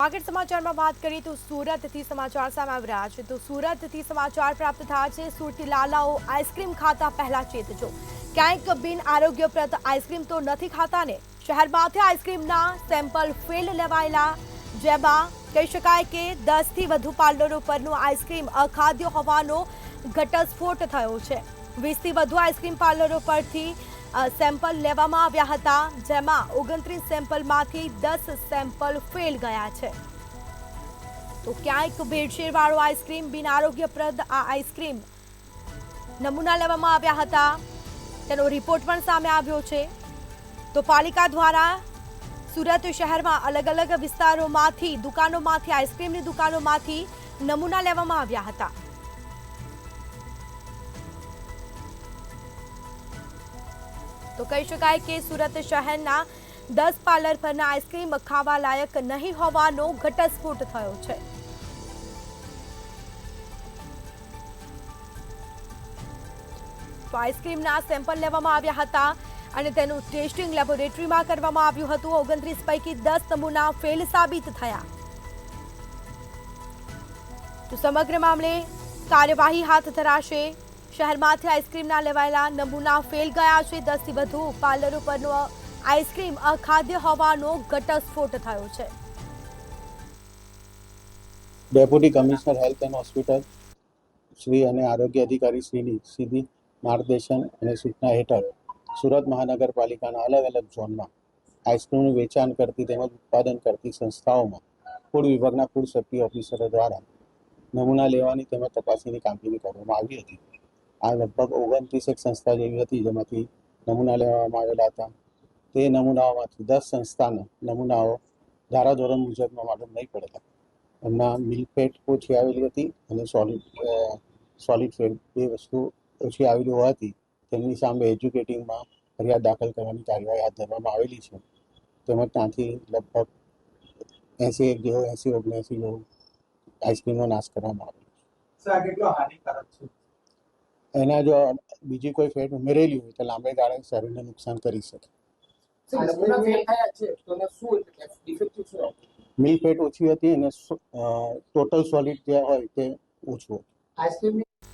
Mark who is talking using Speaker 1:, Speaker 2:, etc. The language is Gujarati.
Speaker 1: આગળ સમાચારમાં વાત કરીએ તો સુરતથી સમાચાર સામે આવી રહ્યા છે. તો સુરતથી સમાચાર પ્રાપ્ત થયા છે. સુરતી લાલાઓ આઈસ્ક્રીમ ખાતા પહેલા ચેતજો. ક્યાંક બિન આરોગ્યપ્રદ આઈસ્ક્રીમ તો નથી ખાતા ને? શહેરમાંથી આઈસ્ક્રીમના સેમ્પલ ફેલ લેવાયેલા, જેમાં કહી શકાય કે 10થી વધુ પાર્લરો પરનું આઈસ્ક્રીમ અખાદ્ય હોવાનો ઘટસ્ફોટ થયો છે. 20થી વધુ આઈસ્ક્રીમ પાર્લરો પરથી સેમ્પલ લેવામાં આવ્યા હતા, જેમાં 29 સેમ્પલમાંથી 10 સેમ્પલ ફેલ ગયા છે. તો ક્યાંક ભેળસેળવાળો આઈસ્ક્રીમ, બિન આરોગ્યપ્રદ આ આઈસ્ક્રીમ નમૂના લેવામાં આવ્યા હતા, તેનો રિપોર્ટ પણ સામે આવ્યો છે. તો પાલિકા દ્વારા સુરત શહેરમાં અલગ અલગ વિસ્તારોમાંથી, દુકાનોમાંથી, આઈસ્ક્રીમની દુકાનોમાંથી નમૂના લેવામાં આવ્યા હતા. તો કહી શકાય કે સુરત શહેરના 10 પાર્લર પરના આઈસ્ક્રીમ ખાવા લાયક નહીં હોવાનો ઘટસ્ફોટ થયો છે. તો આઈસ્ક્રીમના સેમ્પલ લેવામાં આવ્યા હતા અને તેનું ટેસ્ટિંગ લેબોરેટરીમાં કરવામાં આવ્યું હતું. 29 પૈકી 10 નમૂના ફેલ સાબિત થયા. તો સમગ્ર મામલે કાર્યવાહી હાથ ધરાશે. શહેરમાંથી આઈસ્ક્રીમના લેવાયેલા નમૂના ફેલ ગયા છે. 10થી વધુ પાર્લરો પરનો આઈસ્ક્રીમ અખાદ્ય હોવાનો ઘટસ્ફોટ થયો છે.
Speaker 2: Deputy commissioner health and hospital Shri અને આરોગ્ય અધિકારી શ્રીની સીધી માર્ગદર્શન અને સૂચના હેઠળ સુરત મહાનગરપાલિકાના અલગ અલગ ઝોનમાં આઈસ્ક્રીમનું વેચાણ કરતી તેમજ ઉત્પાદન કરતી સંસ્થાઓમાં ફૂડ વિભાગના ફૂડ સેફ્ટી ઓફિસરો દ્વારા નમૂના લેવાની તેમજ તપાસણીની કામગીરી કરવામાં આવી હતી. આ લગભગ 29 સંસ્થા જેવી હતી, જેમાંથી નમૂના લેવામાં આવેલા હતા. તે નમૂનાઓમાંથી 10 સંસ્થાના નમૂનાઓ ધારાધોરણ મુજબના માલુમ નહીં પડેલા. એમના મિલ્ક ફેટ ઓછી આવેલી હતી અને સોલિડ ફેટ બે વસ્તુ ઓછી આવેલી હોવાથી તેમની સામે એજ્યુકેટિંગમાં ફરિયાદ દાખલ કરવાની કાર્યવાહી હાથ ધરવામાં આવેલી છે. તેમજ ત્યાંથી લગભગ 80-79 જેવું આઈસ્ક્રીમનો નાશ કરવામાં આવેલો છે. એના જો બીજી કોઈ ફેટ ઉમેરેલી હોય તો લાંબે ગાળે શરીરને નુકસાન કરી શકે. મિલ્ક ફેટ ઓછી હતી અને ટોટલ સોલિડ જે હોય તે ઓછું હતું.